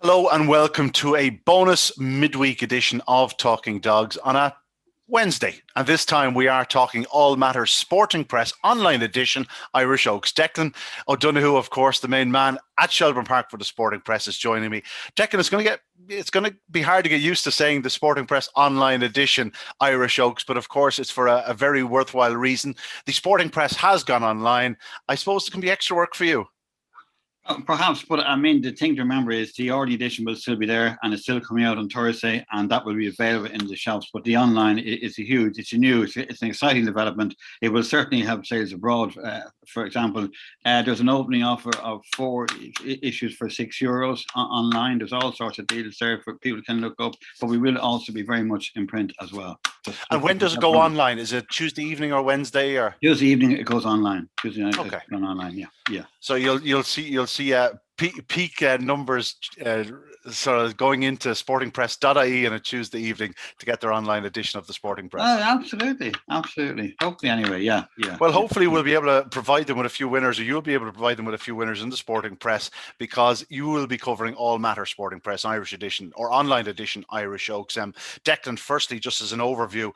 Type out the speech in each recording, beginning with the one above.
Hello and welcome to a bonus midweek edition of Talking Dogs on a Wednesday. And this time we are talking All Matters Sporting Press online edition, Irish Oaks. Declan O'Donoghue, of course, the main man at Shelbourne Park for the Sporting Press, is joining me. Declan, it's going to be hard to get used to saying the Sporting Press online edition, Irish Oaks, but of course it's for a very worthwhile reason. The Sporting Press has gone online. I suppose it can be extra work for you. Perhaps, but I mean, the thing to remember is the early edition will still be there and it's still coming out on Thursday, and that will be available in the shops. But the online is it's an exciting development. It will certainly have sales abroad. For example, there's an opening offer of 4 issues for €6 online. There's all sorts of deals there for people can look up, but we will also be very much in print as well. And when does it go online? Is it Tuesday evening or Wednesday or Tuesday evening? It goes online. Tuesday night. Okay. It's online. Yeah. So you'll see peak numbers sort of going into sportingpress.ie on a Tuesday evening to get their online edition of the Sporting Press. Absolutely. Hopefully, anyway. Yeah. Well, hopefully we'll be able to provide them with a few winners, or you'll be able to provide them with a few winners in the Sporting Press, because you will be covering All Matters Sporting Press Irish edition or online edition Irish Oaks. Declan, firstly, just as an overview,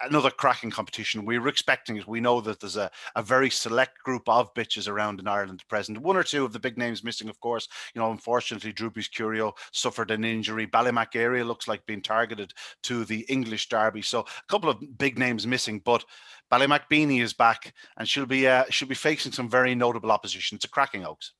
another cracking competition. We were expecting it. We know that there's a very select group of bitches around in Ireland at present. One or two of the big names missing, of course. Unfortunately, Droopy's Curio suffered an injury. Ballymac area looks like being targeted to the English derby. So a couple of big names missing, but Ballymac Beanie is back, and she'll be facing some very notable opposition. It's a cracking Oaks.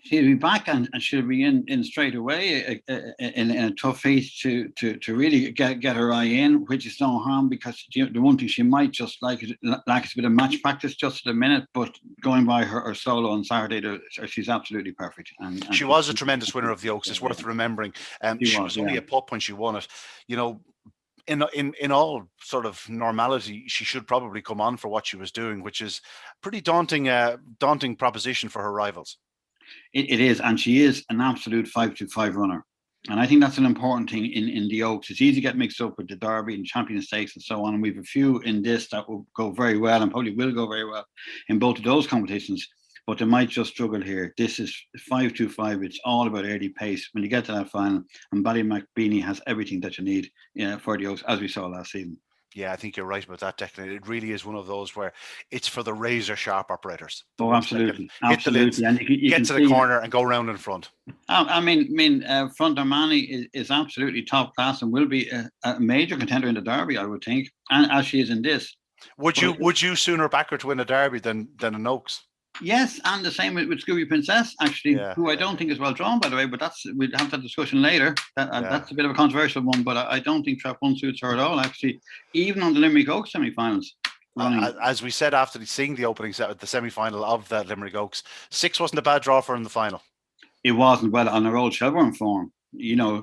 She'll be back and she'll be in straight away in a tough heat to really get her eye in, which is no harm, because the one thing she might just like is a bit of match practice just at a minute, but going by her solo on Saturday, she's absolutely perfect. And she was a tremendous winner of the Oaks. It's worth remembering. She was only a pup when she won it. In all sort of normality, she should probably come on for what she was doing, which is pretty daunting proposition for her rivals. It is, and she is an absolute 5-2-5 runner. And I think that's an important thing in the Oaks. It's easy to get mixed up with the Derby and Champion Stakes and so on. And we have a few in this that will go very well and probably will go very well in both of those competitions. But they might just struggle here. This is 5-2-5. It's all about early pace when you get to that final. And Ballymac Beanie has everything that you need for the Oaks, as we saw last season. Yeah, I think you're right about that, Declan. It really is one of those where it's for the razor-sharp operators. Oh, absolutely. Hit the lids, and you get to the corner and go round in front. I mean, Front Armani is absolutely top class and will be a major contender in the Derby, I would think, and as she is in this. Would you sooner back her to win a Derby than an Oaks? Yes, and the same with Scooby Princess, actually, who I don't think is well drawn, by the way, but we'll have that discussion later. That's a bit of a controversial one, but I don't think Trap 1 suits her at all, actually, even on the Limerick Oaks semi-finals. As we said after seeing the opening set at the semi-final of the Limerick Oaks, 6 wasn't a bad draw for her in the final. It wasn't. Well, on her old Shelbourne form,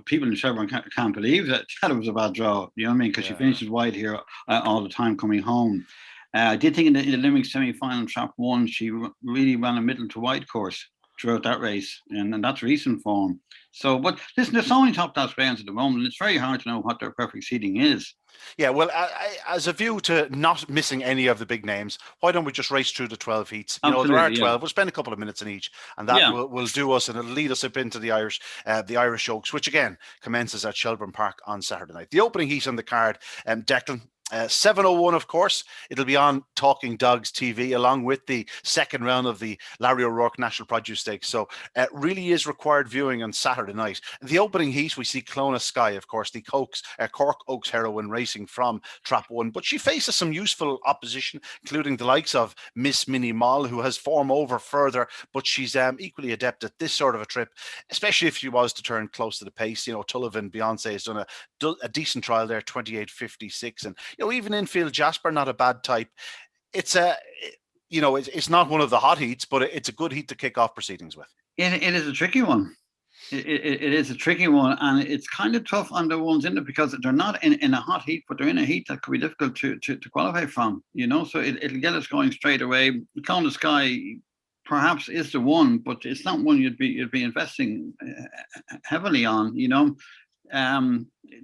people in Shelbourne can't believe that it was a bad draw, you know what I mean, because she finishes wide here all the time coming home. I did think in the Limerick semi-final, Trap 1, she really ran a middle to wide course throughout that race, and that's recent form. So, but listen, there's so many top-class greyhounds at the moment, and it's very hard to know what their perfect seeding is. Yeah, well, as a view to not missing any of the big names, why don't we just race through the 12 heats? There are 12. We'll spend a couple of minutes in each, and that will do us, and it'll lead us up into the Irish Oaks, which again commences at Shelbourne Park on Saturday night. The opening heat on the card, Declan. 7:01, of course. It'll be on Talking Dogs TV along with the second round of the Larry O'Rourke National Produce Stakes. So it really is required viewing on Saturday night. The opening heat, we see Clona Sky, of course, the Cork Oaks heroine racing from Trap 1. But she faces some useful opposition, including the likes of Miss Minnie Moll, who has form over further, but she's equally adept at this sort of a trip, especially if she was to turn close to the pace. Tullivan Beyonce has done a decent trial there, 28.56, and even infield Jasper, not a bad type. It's not one of the hot heats, but it's a good heat to kick off proceedings with. It is a tricky one. It is a tricky one, and it's kind of tough on the ones in it because they're not in a hot heat, but they're in a heat that could be difficult to qualify from. So it'll get us going straight away. Calm the Sky perhaps is the one, but it's not one you'd be investing heavily on.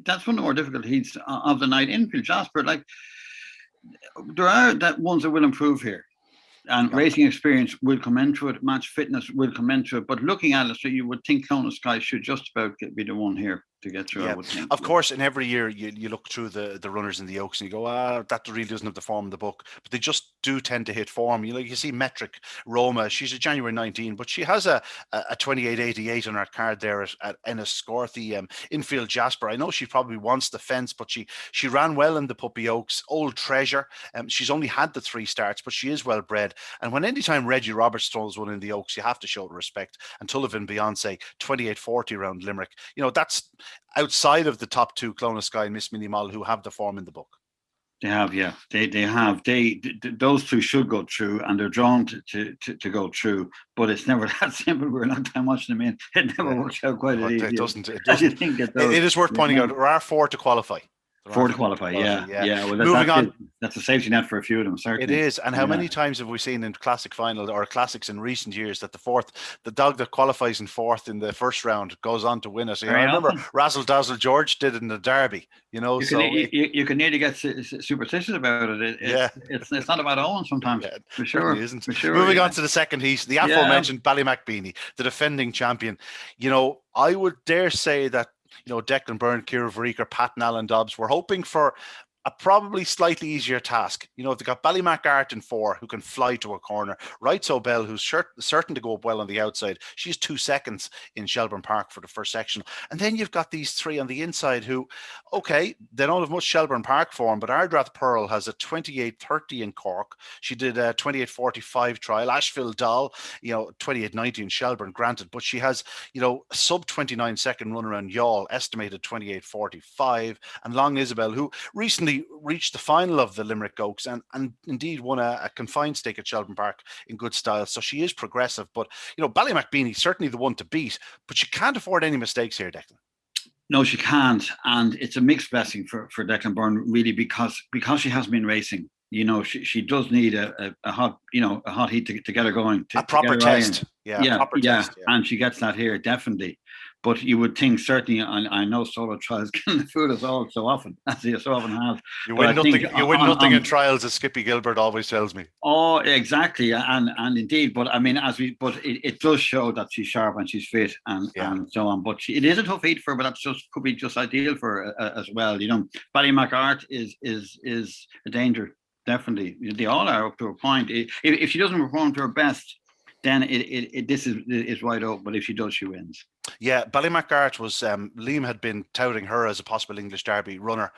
That's one of the more difficult heats of the night. Infield Jasper, like there are that ones that will improve here. And racing experience will come into it, match fitness will come into it. But looking at it, so you would think Clonus Sky should just about be the one here to get through, I would think. Of course, and every year you look through the runners in the Oaks and you go, that really doesn't have the form in the book. But they just do tend to hit form. You see Metric Roma, she's a January 19, but she has a 28.88 on her card there at Enniscorthy. Infield Jasper, I know she probably wants the fence, but she ran well in the Puppy Oaks. Old Treasure, she's only had the 3 starts, but she is well bred. And when anytime Reggie Roberts throws one in the Oaks, you have to show the respect. And Tullivan Beyonce, 28.40 around Limerick. That's outside of the top 2, Clonus Sky and Miss Minnie Moll, who have the form in the book. They have, yeah. They have. Those 2 should go through, and they're drawn to go through. But it's never that simple. We're not time watching them in. It never works out quite as easy. It doesn't. It is worth pointing out. There are 4 to qualify. 4 to qualify, yeah. Well, moving on, that's a safety net for a few of them, certainly. It is, and how many times have we seen in classic final or classics in recent years that the dog that qualifies in 4th in the first round goes on to win it? I remember Razzle Dazzle George did it in the Derby. You can nearly get superstitious about it. It's not about Owen sometimes. Yeah, for sure, isn't. For sure. Moving on to the second heat, the aforementioned Ballymacbeanie, the defending champion. I would dare say that. Declan Byrne, Ciara Varriker, Pat and Alan Dobbs were hoping for a probably slightly easier task. They've got Ballymac in 4, who can fly to a corner. Right So Bell, who's certain to go up well on the outside. She's 2 seconds in Shelbourne Park for the first section. And then you've got these 3 on the inside who, they don't have much Shelbourne Park form, but Ardrath Pearl has a 28.30 in Cork. She did a 28.45 trial. Asheville Doll, 28.90 in Shelbourne, granted, but she has, a sub 29 second run around Youghal, estimated 28.45. And Long Isabel, who recently reached the final of the Limerick Oaks and indeed won a confined stake at Shelbourne Park in good style. So she is progressive, but Ballymacbeanie certainly the one to beat, but she can't afford any mistakes here, Declan. No, she can't, and it's a mixed blessing for Declan Byrne, really, because she has been racing. She does need a hot heat to get her going. A proper test. Test, and she gets that here, definitely. But you would think, certainly, I know solo trials can fool us all so often, as they so often have. You win nothing in trials, as Skippy Gilbert always tells me. Oh, exactly, and indeed. But I mean, it does show that she's sharp and she's fit and so on. But it is a tough heat for her, but that could be just ideal for her as well. Ballymac is a danger, definitely. They all are up to a point. If she doesn't perform to her best, then this is wide open. But if she does, she wins. Yeah, Ballymac was Liam had been touting her as a possible English Derby runner.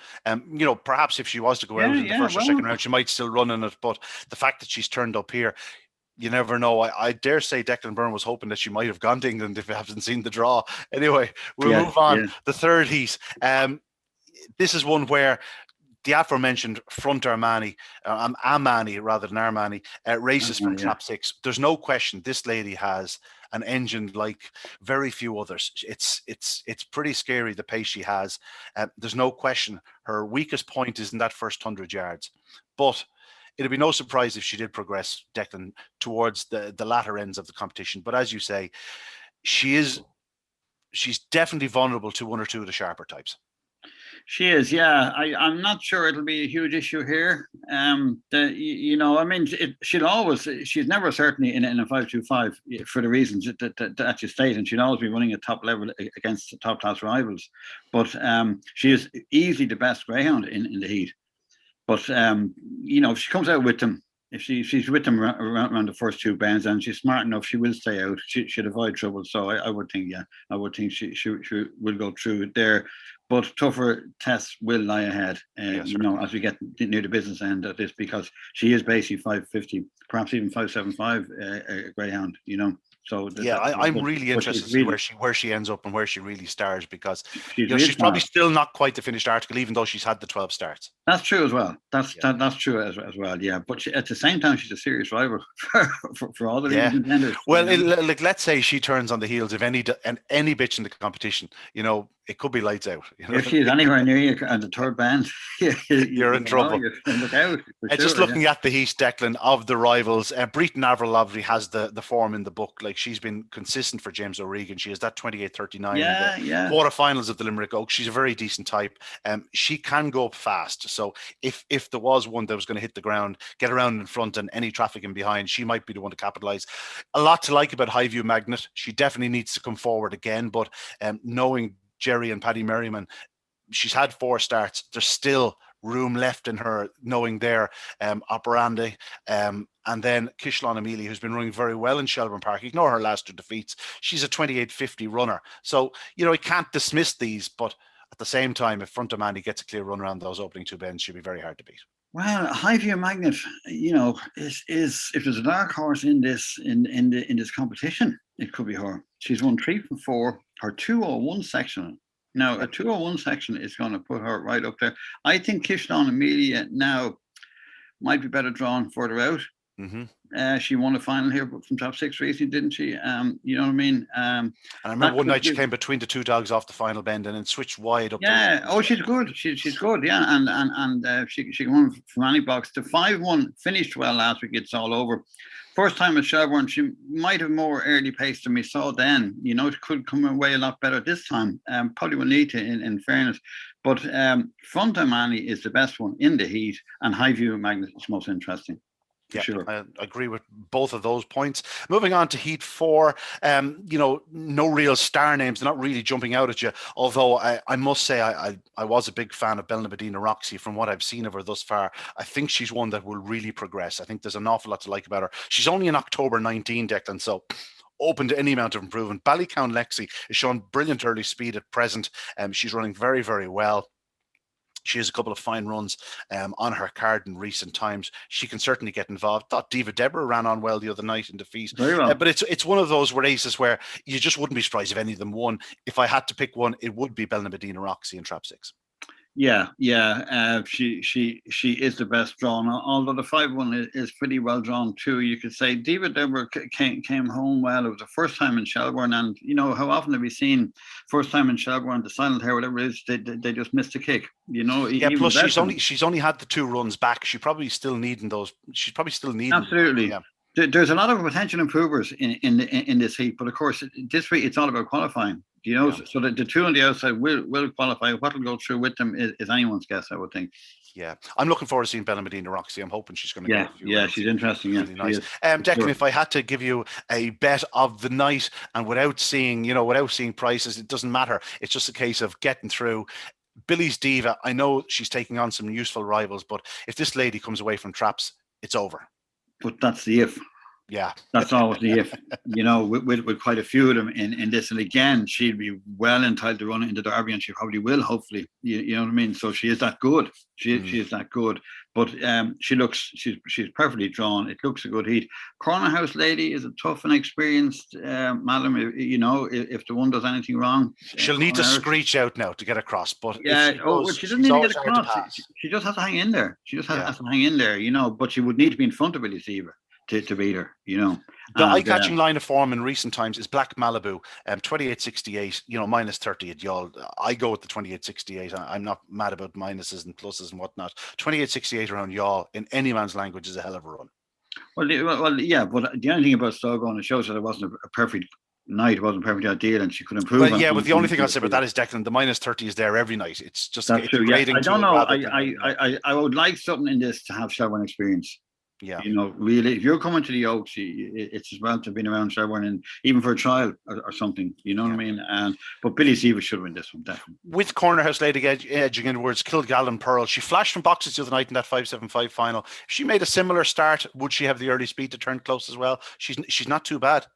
Perhaps if she was to go out in the first or second round, she might still run in it. But the fact that she's turned up here, you never know. I dare say Declan Byrne was hoping that she might have gone to England if you haven't seen the draw. Anyway, we'll move on. Yeah. The third heat. This is one where the aforementioned front Armani, Amani rather than Armani, races from Trap 6. There's no question this lady has an engine like very few others. It's pretty scary, the pace she has. There's no question her weakest point is in that first 100 yards. But it'd be no surprise if she did progress, Declan, towards the latter ends of the competition. But as you say, she's definitely vulnerable to one or two of the sharper types. She is, yeah. I'm not sure it'll be a huge issue here. She's never certainly in a 5.25 for the reasons that you state, and she'll always be running at top level against top class rivals. But she is easily the best greyhound in the heat. But if she comes out with them, if she's with them around the first 2 bends, and she's smart enough, she will stay out. She'll avoid trouble. So I would think, she will go through there. But tougher tests will lie ahead, as we get near the business end of this, because she is basically 5.50, perhaps even 5.75 greyhound. So I'm really interested to see where she ends up and where she really stars, because she's probably still not quite the finished article, even though she's had the 12 starts. That's true as well. That's true as well. Yeah, but at the same time, she's a serious rival for all the contenders. Well, let's say she turns on the heels of any bitch in the competition. it could be lights out. If she's anywhere near you at the third bend, you're in trouble. Look out. Just looking at the heat, Declan, of the rivals, Breton Avril obviously has the form in the book. Like, she's been consistent for James O'Regan. She has that 28.39 in the quarterfinals of the Limerick Oaks. She's a very decent type. She can go up fast. So if there was one that was going to hit the ground, get around in front, and any traffic in behind, she might be the one to capitalise. A lot to like about Highview Magnet. She definitely needs to come forward again, but knowing Jerry and Paddy Merriman, she's had 4 starts. There's still room left in her, knowing their operandi. And then Kishlán Amelia, who's been running very well in Shelbourne Park. Ignore her last 2 defeats. She's a 28.50 runner. So, I can't dismiss these, but at the same time, if Front of Mandy gets a clear run around those opening 2 bends, she'll be very hard to beat. Well, Highview Magnet, is if there's a dark horse in this competition, it could be her. She's won 3 from 4. Her 201 section. Now, a 201 section is going to put her right up there. I think Kishlán Amelia now might be better drawn further out. Mm-hmm. She won a final here from top 6 recently, didn't she? You know what I mean? And I remember one night she came between the 2 dogs off the final bend and then switched wide up. Yeah. She's good. She's good. Yeah, and she can run from any box. The 5-1 finished well last week. It's all over. First time at Shelbourne, she might have more early pace than we saw then. It could come away a lot better this time. Probably will need to, in fairness. But Front of Mandy is the best one in the heat, and Highview Magnet is most interesting. Yeah, sure. I agree with both of those points. Moving on to Heat 4, no real star names. They're not really jumping out at you. Although I must say I was a big fan of Belnabedina Roxy from what I've seen of her thus far. I think she's one that will really progress. I think there's an awful lot to like about her. She's only in October 19, Declan, so open to any amount of improvement. Ballycown Lexi is showing brilliant early speed at present. She's running very, very well. She has a couple of fine runs on her card in recent times. She can certainly get involved. Thought Diva Deborah ran on well the other night in defeat. Very well. But it's one of those races where you just wouldn't be surprised if any of them won. If I had to pick one, it would be Belnabedina Roxy in Trap 6. Yeah. She is the best drawn. Although the 5-1 is pretty well drawn too. You could say Diva Deborah came home well. It was the first time in Shelbourne, and how often have we seen first time in Shelbourne, the silent hair, whatever it is, they just missed a kick. Yeah. Plus, she's only had the 2 runs back. She's probably still needing those. Absolutely. Yeah. There's a lot of potential improvers in this heat, but of course this week it's all about qualifying. So that the 2 on the outside will qualify. What will go through with them is anyone's guess, I would think. Yeah, I'm looking forward to seeing Belnabedina Roxy. I'm hoping she's going to get a few rounds. She's interesting. Yeah, really nice. Declan, sure. If I had to give you a bet of the night, and without seeing prices, it doesn't matter. It's just a case of getting through. Billy's Diva, I know she's taking on some useful rivals, but if this lady comes away from traps, it's over. But that's the if. Yeah, that's always the if. With quite a few of them in this, and again, she'd be well entitled to run into Derby, and she probably will. Hopefully, you know what I mean. So she is that good. She is that good. But she's perfectly drawn. It looks a good heat. Corner House Lady is a tough and experienced madam. If the one does anything wrong, she'll need to screech out now to get across. But she doesn't need to get across. She just has to hang in there. She just has to hang in there. But she would need to be in front of Billy Seaver to beat her, The eye-catching line of form in recent times is Black Malibu, 28.68, minus 30 at y'all. I go with the 28.68. I'm not mad about minuses and pluses and whatnot. 28.68 around y'all in any man's language is a hell of a run. Well, yeah, but the only thing about Stogan, it shows that it wasn't a perfect night, it wasn't perfectly ideal, and she could improve. Well, yeah, but the only thing I'll say about that is, Declan, the minus 30 is there every night. It's just that's true. Yeah. I don't know. I would like something in this to have Shelbourne experience. Yeah, really, if you're coming to the Oaks, it's as well to have been around Shelbourne, and even for a trial or something, what I mean. But Billy Seaver should win this one, definitely. With Corner House Lady edging inwards, Kilgallen Pearl, she flashed from boxes the other night in that 5.75 final. If she made a similar start, would she have the early speed to turn close as well? She's not too bad.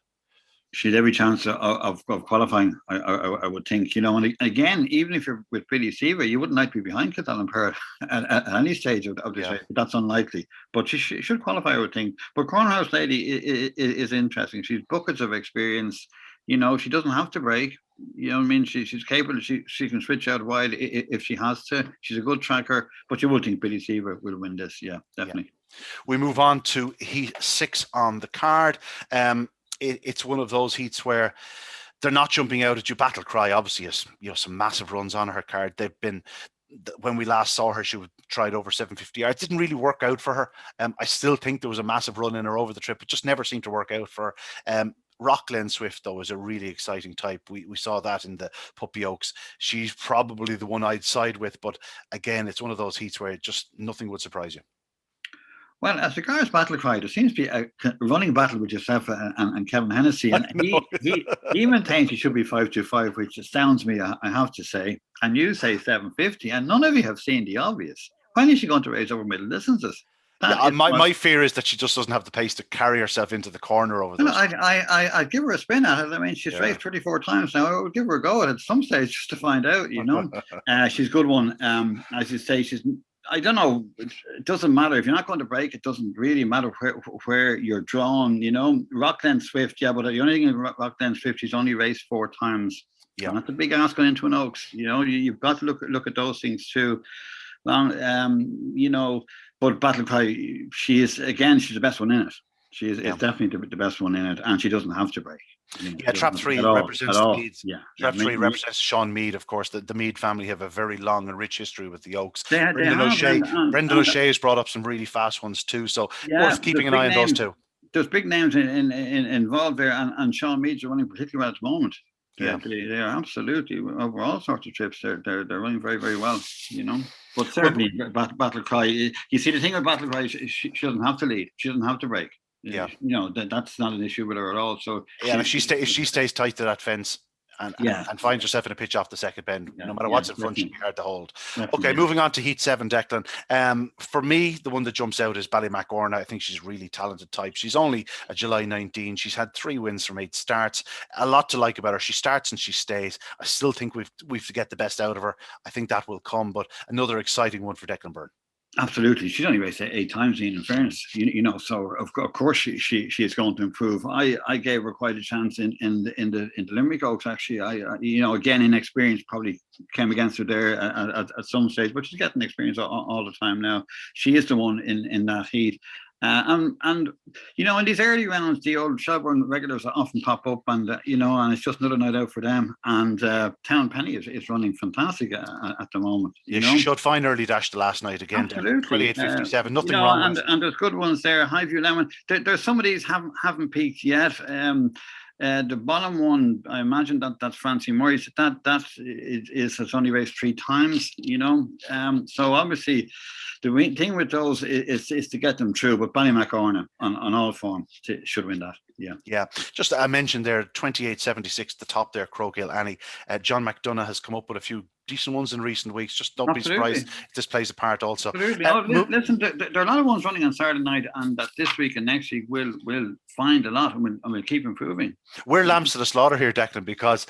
She had every chance of qualifying, I would think, And again, even if you're with Billy Seaver, you wouldn't like to be behind Kilgallen Pearl at any stage of this race. That's unlikely. But she should qualify, I would think. But Corner House Lady is interesting. She's buckets of experience. She doesn't have to break. You know what I mean? She's capable. She can switch out wide if she has to. She's a good tracker. But you would think Billy Seaver will win this. Yeah, definitely. Yeah. We move on to Heat 6 on the card. It's one of those heats where they're not jumping out at you. Battle Cry obviously has some massive runs on her card. They've been, when we last saw her, she tried over 750 yards. Didn't really work out for her. I still think there was a massive run in her over the trip. It just never seemed to work out for her. Rockland Swift, though, is a really exciting type. We saw that in the Puppy Oaks. She's probably the one I'd side with, but again, it's one of those heats where just nothing would surprise you. Well, as regards Battle Cry, there seems to be a running battle with yourself and Kevin Hennessy, and he maintains he should be 525, which astounds me, I have to say. And you say 750, and none of you have seen the obvious. When is she going to raise over middle distances? My fear is that she just doesn't have the pace to carry herself into the corner over those. I'd give her a spin at it. I mean, she's raced 34 times now. I would give her a go at some stage just to find out, She's a good one. As you say, I don't know. It doesn't matter if you're not going to break. It doesn't really matter where you're drawn. Rockland Swift. Yeah, but the only thing in Rockland Swift, she's only raced 4 times. Yeah, and that's a big ask going into an Oaks. You've got to look at those things too. But Battle Cry, she's the best one in it. She is definitely the best one in it, and she doesn't have to break. Trap 3 represents the Meads. Trap 3 represents Sean Mead, of course. The Mead family have a very long and rich history with the Oaks. Brendan O'Shea has brought up some really fast ones too, so worth keeping an eye on those too. There's big names involved there, and Sean Mead's are running particularly well at the moment. They are absolutely over all sorts of trips. They're running very, very well. But certainly Battle Cry. You see, the thing with Battle Cry, she doesn't have to lead. She doesn't have to break. That's not an issue with her at all. So if she stays tight to that fence and finds herself in a pitch off the second bend, no matter what's in front, she'll be hard to hold. Okay, moving on to Heat 7, Declan. For me, the one that jumps out is Ballymacorna. I think she's a really talented type. She's only a July 19. She's had 3 wins from 8 starts. A lot to like about her. She starts and she stays. I still think we've to get the best out of her. I think that will come, but another exciting one for Declan Byrne. Absolutely, she's only raced 8 times. In fairness, so of course she is going to improve. I gave her quite a chance in the Limerick Oaks. Actually, again, inexperience probably came against her there at some stage, but she's getting experience all the time now. She is the one in that heat. And in these early rounds, the old Shelbourne regulars often pop up, and and it's just another night out for them. And Town Penny is running fantastic at the moment. She showed fine early dash the last night again. Absolutely, 28.57. Nothing wrong. And there's good ones there. Highview Lemon. There's some of these haven't peaked yet. The bottom one, I imagine that's Francie Murray. That has only raced 3 times. So obviously, the thing with those is to get them through. But Ballymacorna on all form should win that. Yeah. Just I mentioned there 28.76 the top there, Crowgill Annie. John McDonough has come up with a few decent ones in recent weeks. Just don't be surprised if this plays a part also. Absolutely. Listen, there are a lot of ones running on Saturday night, and that this week and next week we'll find a lot, and we'll keep improving. We're lambs to the slaughter here, Declan, because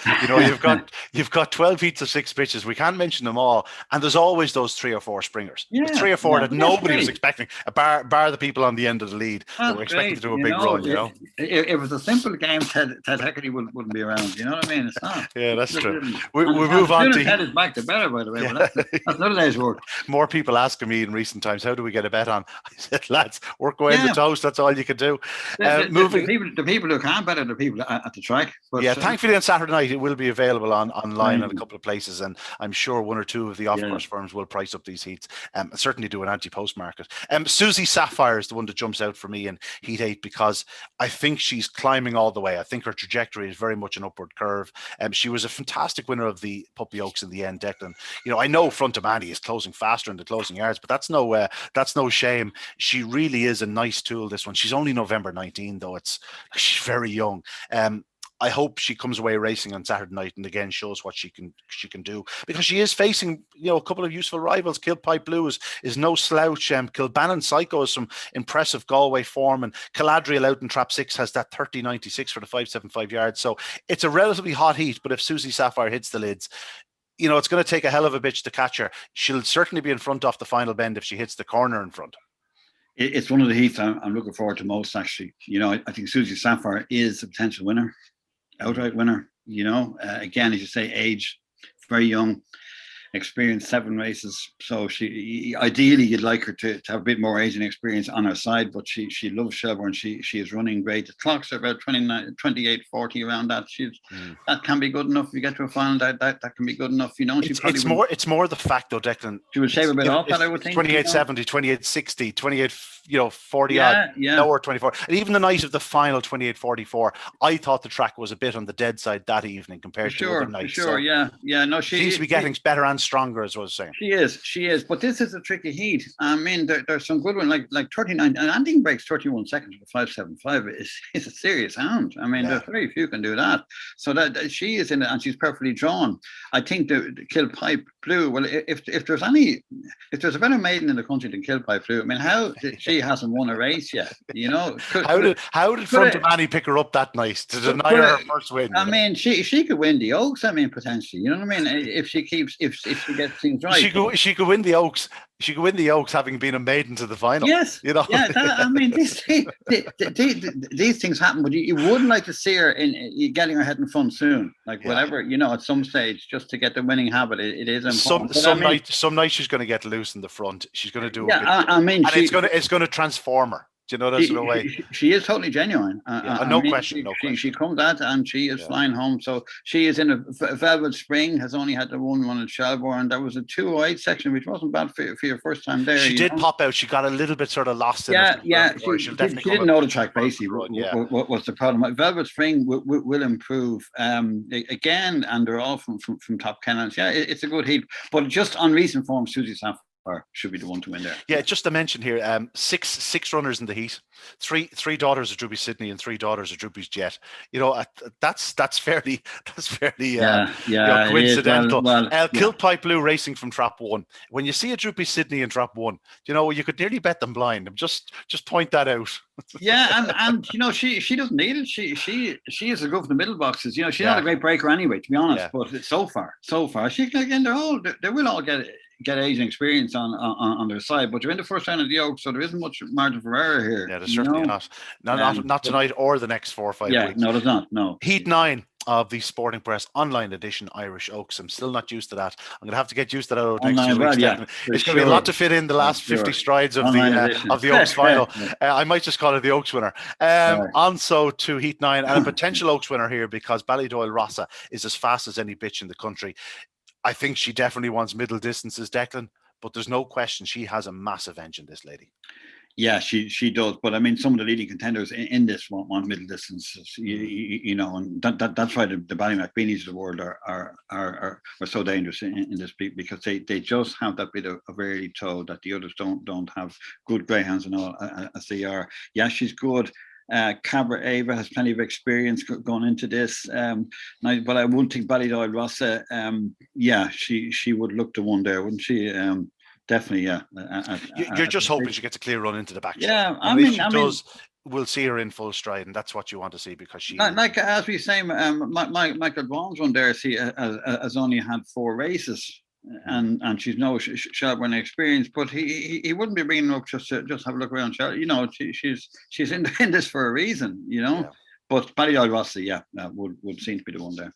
you've got 12 heats of 6 pitches. We can't mention them all, and there's always those 3 or 4 springers. 3 or 4 that nobody was expecting, bar the people on the end of the lead that were expecting to do a big run. If it was a simple game, Ted Heckerty wouldn't be around. You know what I mean? It's not. Yeah, that's true. We move on to Ted is back to better, by the way. But that's another day's work. More people asking me in recent times, how do we get a bet on? I said, lads, work away the toast. That's all you can do. The people who can't bet are the people at the track. But, thankfully on Saturday night it will be available online in a couple of places, and I'm sure 1 or 2 of the off-course firms will price up these heats. Certainly do an anti-post market. Susie Sapphire is the one that jumps out for me in Heat 8 because I think she's climbing all the way. I think her trajectory is very much an upward curve. She was a fantastic winner of the Puppy Oaks in the end, Declan. I know Front of Manny is closing faster in the closing yards, but that's no shame. She really is a nice tool, this one. She's only November 19 though. She's very young. I hope she comes away racing on Saturday night and again shows what she can do, because she is facing a couple of useful rivals. Kilpipe Blue is no slouch. Kilbannon Psycho is some impressive Galway form, and Caladriel out in Trap 6 has that 30.96 for the 5.75 yards. So it's a relatively hot heat, but if Susie Sapphire hits the lids, it's going to take a hell of a bitch to catch her. She'll certainly be in front off the final bend if she hits the corner in front. It's one of the heats I'm looking forward to most, actually. I think Susie Sapphire is a potential winner. Outright winner, again, as you say, age, very young. experience, 7 races. So she ideally you'd like her to have a bit more age and experience on her side, but she loves Shelbourne. She is running great. The clocks are about 28:40 around that. That can be good enough. If you get to a final, that can be good enough. You know, it's more the fact though, Declan. She would shave a bit off that, I would think. 28:70, 28:60, 40 odd, lower 24. And even the night of the final 28:44, I thought the track was a bit on the dead side that evening compared to other nights. For sure, so no, she seems to be getting better and stronger, as I was saying. She is. But this is a tricky heat. I mean, there's some good ones like 39, and Andy breaks 31 seconds with 5:75 is a serious hound. I mean, there's very few can do that. So that she is in it, and she's perfectly drawn. I think the Kilpipe Blue. Well, if there's a better maiden in the country than Kilpipe Blue, I mean, how she hasn't won a race yet? You know, how did Front of Annie pick her up that night to deny her first win? I mean, she could win the Oaks. I mean, potentially, you know what I mean? If she gets things right, she could win the Oaks. She could win the Oaks having been a maiden to the final. Yes, you know. Yeah, I mean, these things happen, but you would like to see her in getting her head in front soon, like whatever, you know, at some stage, just to get the winning habit. It is important. Some night she's going to get loose in the front. She's going to do. I mean, and it's going to transform her. Do you know that sort of way? She is totally genuine. No question. She comes out and she is flying home. So she is in a Velvet Spring, has only had the one at Shelbourne. There was a 208 section, which wasn't bad for your first time there. She did pop out. She got a little bit sort of lost in it. She didn't know the track, basically. What was the problem? Velvet Spring will improve again, and they're all from top kennels. Yeah, it's a good heat. But just on recent form, Susie Sapphire should be the one to win there. Yeah, just to mention here, six runners in the heat, three daughters of Droopy Sydney and 3 daughters of Droopy's Jet. You know, that's fairly coincidental. Kilpipe Blue racing from Trap 1. When you see a Droopy Sydney in Trap 1, you know, you could nearly bet them blind. Just point that out. and you know, she doesn't need it. She is a go for the middle boxes. You know, she's not a great breaker anyway, to be honest. But so far, she again, they will all get age and experience on their side, but you're in the first round of the Oaks, so there isn't much margin for error here. Yeah, there's certainly not tonight or the next 4 or 5 weeks. No, there's not. No. Heat 9 of the Sporting Press online edition Irish Oaks. I'm still not used to that. I'm going to have to get used to that over the next 2 weeks. It's going to be a lot to fit in the last 50 strides of the Oaks final. I might just call it the Oaks winner. On so to Heat 9 and a potential Oaks winner here, because Ballydoyle Rossa is as fast as any bitch in the country. I think she definitely wants middle distances, Declan, but there's no question she has a massive engine, this lady. Yeah, she does. But I mean, some of the leading contenders in this want middle distances, you know, and that's why the Ballymacbeanies of the world are so dangerous in this because they just have that bit of early toe that the others don't have. Good greyhounds and all as they are. Yeah, she's good. Cabra Ava has plenty of experience going into this, but I wouldn't think Ballydoyle Rossa. She would look to one there, wouldn't she? Definitely, You're just hoping she gets a clear run into the back. Yeah, I mean, we'll see her in full stride, and that's what you want to see, because she, like as we say, Michael Vaughan's one there. Has only had 4 races. And she's no Shelbourne experience, but he wouldn't be bringing her up just have a look around. You know, she's in this for a reason, you know. Yeah. But Ballydoyle Rossa, would seem to be the one there.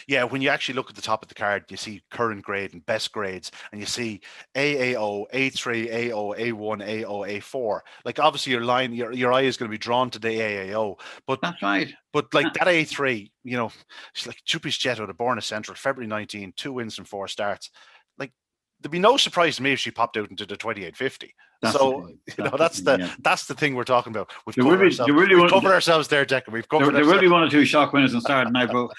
Yeah, when you actually look at the top of the card, you see current grade and best grades, and you see AAO, A3, AO, A1, AO, A4. Like, obviously your eye is going to be drawn to the AAO, but that's right. But like that A3, you know, it's like Droopy's Jet out of Borna Central, February 19, 2 wins from 4 starts. Like, there'd be no surprise to me if she popped out into the 2850. That's the thing we're talking about. We've covered ourselves there, Declan. There will be 1 or 2 shock winners in start now, but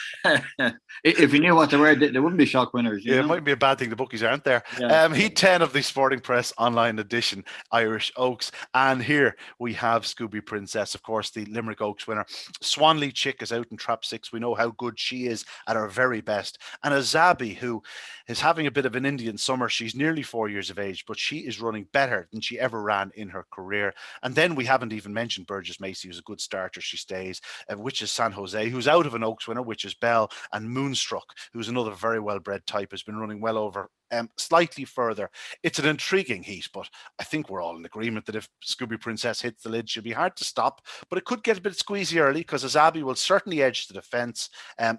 if you knew what they were, they wouldn't be shock winners. It might be a bad thing the bookies aren't there. Yeah. Heat 10 of the Sporting Press online edition Irish Oaks, and here we have Scooby Princess, of course, the Limerick Oaks winner. Swanley Chick is out in Trap 6. We know how good she is at her very best, and Azabi, who is having a bit of an Indian summer. She's nearly 4 years of age, but she is running better than she ever ran in her career. And then we haven't even mentioned Burgess Macy, who's a good starter. She stays, which is San Jose, who's out of an Oaks winner, which is Bell, and Moonstruck, who's another very well-bred type, has been running well over slightly further. It's an intriguing heat, but I think we're all in agreement that if Scooby Princess hits the lid, she'll be hard to stop, but it could get a bit squeezy early because Azabi will certainly edge to the fence.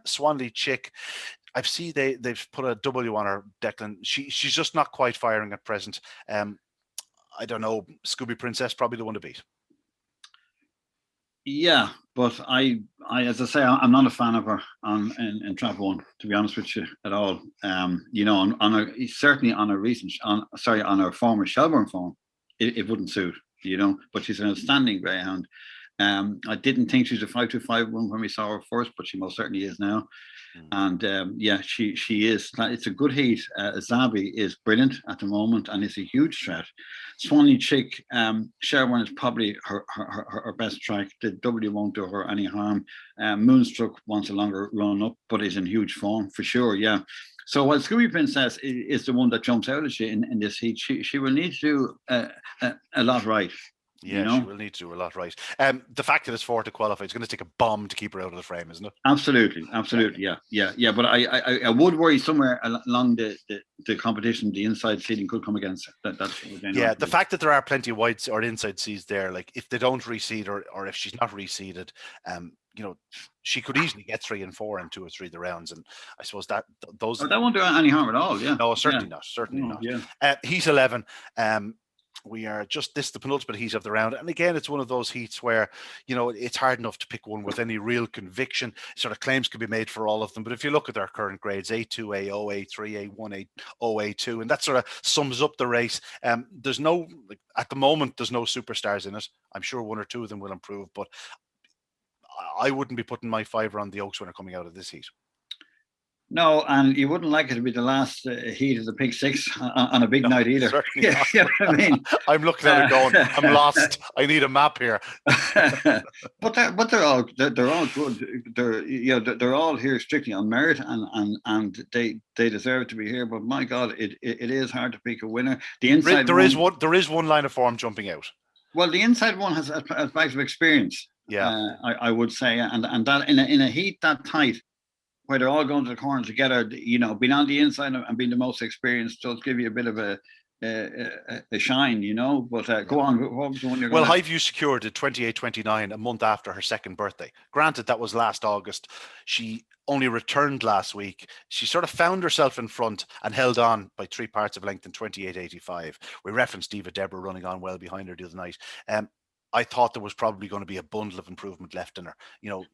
Swanley Chick, I've seen they've put a W on her, Declan. She's just not quite firing at present. I don't know. Scooby Princess probably the one to beat. Yeah, but I, as I say, I'm not a fan of her in Trap One, to be honest with you, at all. You know, certainly on her former Shelbourne form, it wouldn't suit. You know, but she's an outstanding greyhound. I didn't think she was a 5.25 one when we saw her first, but she most certainly is now. And yeah, she is. It's a good heat. Zabi is brilliant at the moment and is a huge threat. Swanee Chick, Sherburne is probably her best track. The W won't do her any harm. Moonstruck wants a longer run up, but is in huge form for sure. Yeah. So while Scooby Princess is the one that jumps out at you in this heat, she will need to do a lot right. Yeah, you know? She will need to do a lot right. The fact that it's 4 to qualify, it's going to take a bomb to keep her out of the frame, isn't it? Absolutely. Yeah. But I would worry somewhere along the competition, the inside seeding could come against her. That's the fact that there are plenty of wide or inside seeds there, like if they don't reseed or if she's not reseeded, you know, she could easily get 3 and 4 in 2 or 3 of the rounds, and I suppose that won't do any harm at all. Yeah. No, certainly not. Certainly not. Yeah. Heat 11. We are just the penultimate heat of the round. And again, it's one of those heats where, you know, it's hard enough to pick one with any real conviction. Sort of claims can be made for all of them. But if you look at their current grades, A2, A0, A3, A1, A0, A2, and that sort of sums up the race. There's no, at the moment, there's no superstars in it. I'm sure 1 or 2 of them will improve, but I wouldn't be putting my fiver on the Oaks winner coming out of this heat. No, and you wouldn't like it to be the last heat of the Big Six on a big night either. Yeah, you know what I mean, I'm looking at it going, I'm lost. I need a map here. but they're all good. They're all here strictly on merit, and they deserve to be here. But my God, it is hard to pick a winner. The inside there is one line of form jumping out. Well, the inside one has bags of experience. Yeah, I would say, and that in a heat that tight, where they're all going to the corner together, you know, being on the inside and being the most experienced does give you a bit of a shine, you know. But go on. What was the one you're well, Highview secured at 28-29 a month after her second birthday. Granted, that was last August. She only returned last week. She sort of found herself in front and held on by 3 parts of length in 28-85. We referenced Diva Deborah running on well behind her the other night. I thought there was probably going to be a bundle of improvement left in her. You know,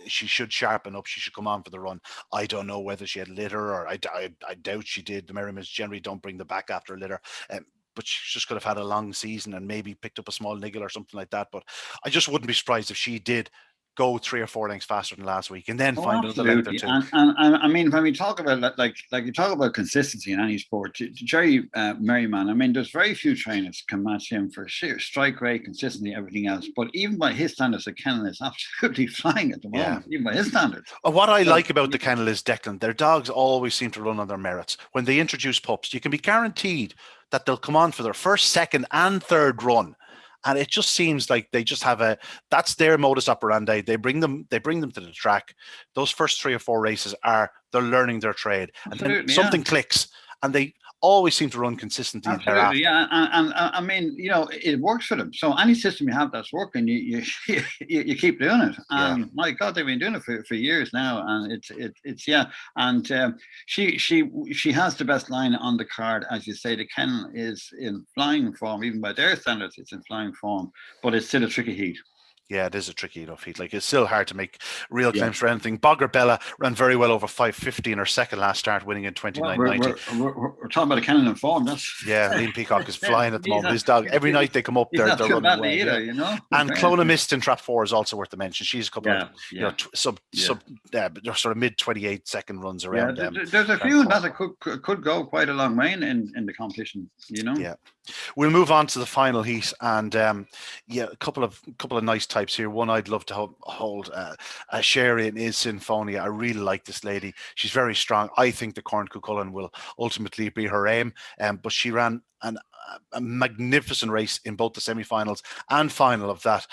she should sharpen up. She should come on for the run. I don't know whether she had litter, or I doubt she did. The Merrimans generally don't bring them back after litter. But she just could have had a long season and maybe picked up a small niggle or something like that. But I just wouldn't be surprised if she did go 3 or 4 lengths faster than last week and then find another length or 2. And I mean, when we talk about like you talk about consistency in any sport, Jerry Merriman, I mean, there's very few trainers can match him for sheer strike rate, consistency, everything else. But even by his standards, the kennel is absolutely flying at the moment, even by his standards. What I like about the kennel is, Declan, their dogs always seem to run on their merits. When they introduce pups, you can be guaranteed that they'll come on for their first, second and third run. And it just seems like they just have that's their modus operandi. They bring them to the track. Those first 3 or 4 races they're learning their trade. And then something clicks and they always seem to run consistently. Absolutely, yeah. And I mean, you know, it works for them. So any system you have that's working, you keep doing it. And my God, they've been doing it for years now. And it's yeah. And she has the best line on the card, as you say. The kennel is in flying form, even by their standards, it's in flying form. But it's still a tricky heat. Yeah, it is a tricky enough heat. Like, it's still hard to make real claims for anything. Bogger Bella ran very well over 5:50 in her second last start, winning in 29.90. We're talking about a kennel in form. Liam Peacock is flying at the moment. His dog, every night they come up, they're running well. Either, you know? And Clona Mist in Trap 4 is also worth the mention. She's a couple of sort of mid 28 second runs around them. There's a few that could go quite a long way in the competition, you know? Yeah. We'll move on to the final heat, and a couple of nice types here. One I'd love to hold a share in is Sinfonia. I really like this lady. She's very strong. I think the Corn Cuchulainn will ultimately be her aim, but she ran a magnificent race in both the semi-finals and final of that.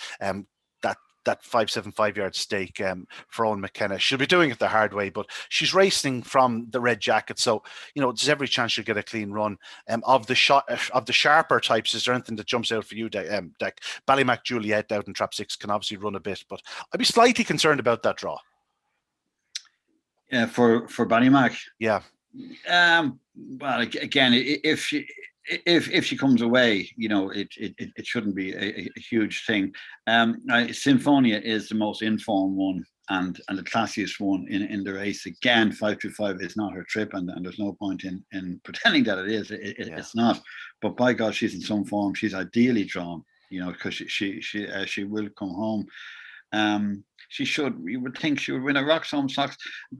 That 575 yard stake for Owen McKenna. She'll be doing it the hard way, but she's racing from the red jacket, so you know there's every chance she'll get a clean run. Of the sharper types, is there anything that jumps out for you, Deck? Ballymac Juliet out in Trap 6 can obviously run a bit, but I'd be slightly concerned about that draw. For Ballymac. Yeah. Well, again, if she comes away, it shouldn't be a huge thing. Sinfonia is the most informed one and the classiest one in the race. Again, 525 is not her trip, and there's no point in pretending that it is. It's not. But by God, she's in some form. She's ideally drawn, because she will come home. She should. You would think she would win a Roxholm Stocks.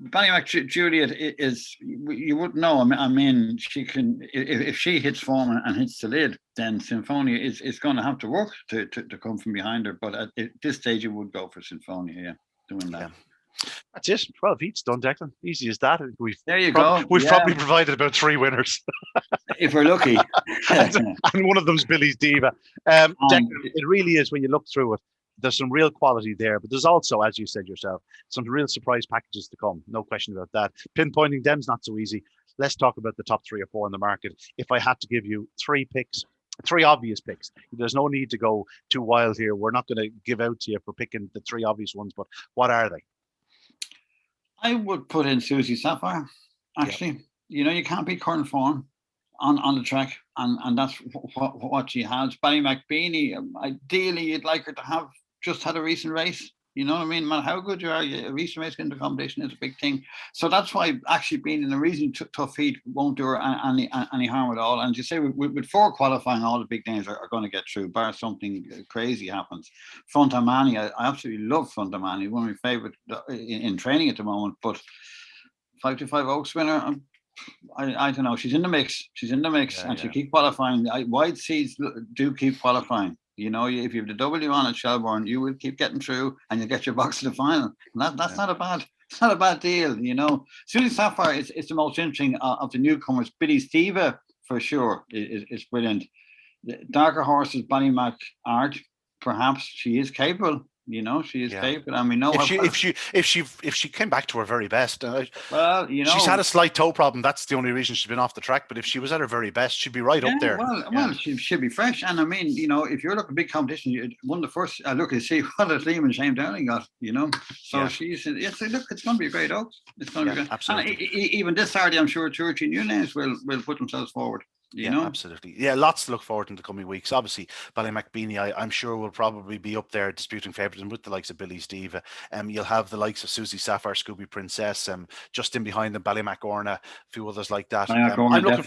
Ballymac Juliet is. You wouldn't know. I mean, she can. If she hits form and hits the lid, then Sinfonia is going to have to work to come from behind her. But at this stage, you would go for Sinfonia, to win that. Yeah. That's it. 12 heats done, Declan. Easy as that. There you go. We've probably provided about 3 winners. If we're lucky. and one of them's Billy's Diva. Declan, it really is, when you look through it, there's some real quality there, but there's also, as you said yourself, some real surprise packages to come. No question about that. Pinpointing them's not so easy. Let's talk about the top 3 or 4 in the market. If I had to give you 3 picks, 3 obvious picks, there's no need to go too wild here. We're not going to give out to you for picking the 3 obvious ones, but what are they? I would put in Susie Sapphire, actually. Yeah. You can't beat current form on the track, and that's what she has. Ballymac Beanie, ideally, you'd like her to have just had a recent race. You know what I mean? No matter how good you are, a recent race in the competition is a big thing. So that's why actually being in a reasonably tough heat won't do her any harm at all. And you say with 4 qualifying, all the big names are going to get through, bar something crazy happens. Frontamani, I absolutely love Frontamani, one of my favourite in training at the moment. But 525 Oaks winner, I don't know. She's in the mix. And she'll keep qualifying. Wide seas do keep qualifying. If you have the W on at Shelbourne, you will keep getting through, and you'll get your box to the final. And that's not a bad deal. Susie Sapphire is the most interesting of the newcomers. Billy's Diva for sure is brilliant. The darker horses, Ballymac Art, perhaps she is capable. She is capable, and we know if she came back to her very best. She's had a slight toe problem. That's the only reason she's been off the track. But if she was at her very best, she'd be right up there. Well, she'd be fresh. And I mean, if you're looking at big competition, one of the first I look and see what Liam and Shane Dowling got. So she's. Yes, look, it's going to be a great Oaks. It's going to be great. Absolutely. And even this Saturday, I'm sure 2 or 3 new names will put themselves forward. Absolutely. Yeah, lots to look forward in the coming weeks. Obviously, Ballymac Beanie, I'm sure will probably be up there disputing favourites, and with the likes of Billy's Diva. You'll have the likes of Susie Sapphire, Scooby Princess, just in behind them, Ballymac Orna, a few others like that. I'm looking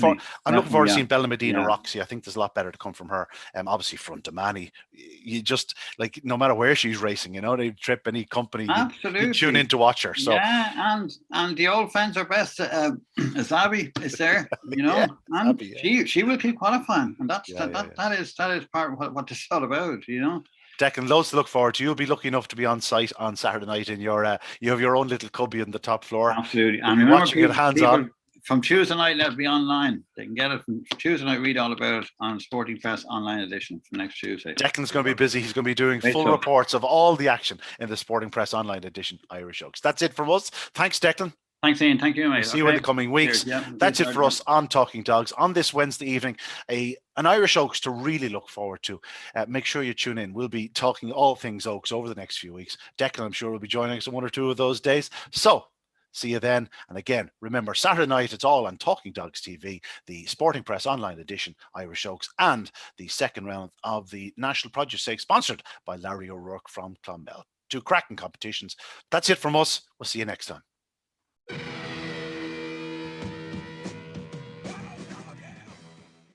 forward to seeing Bella Medina Roxy. I think there's a lot better to come from her. Obviously, Frontamani, you just no matter where she's racing, they trip any company. Absolutely. You tune in to watch her. So and the old fans are best. Zabi is there, and she will keep qualifying, and that is part of what this is all about, Declan, loads to look forward to. You'll be lucky enough to be on site on Saturday night in your you have your own little cubby on the top floor. Absolutely, and remember, watching it hands on. From Tuesday night, it'll be online. They can get it from Tuesday night. Read all about it on Sporting Press online edition for next Tuesday. Declan's going to be busy. He's going to be doing full reports of all the action in the Sporting Press online edition Irish Oaks. That's it from us. Thanks, Declan. Thanks, Ian. Thank you, mate. See you in the coming weeks. That's it for us on Talking Dogs on this Wednesday evening. An Irish Oaks to really look forward to. Make sure you tune in. We'll be talking all things Oaks over the next few weeks. Declan, I'm sure, will be joining us on 1 or 2 of those days. So see you then. And again, remember, Saturday night, it's all on Talking Dogs TV, the Sporting Press online edition Irish Oaks, and the second round of the National Produce Stakes, sponsored by Larry O'Rourke from Clonmel. 2 cracking competitions. That's it from us. We'll see you next time.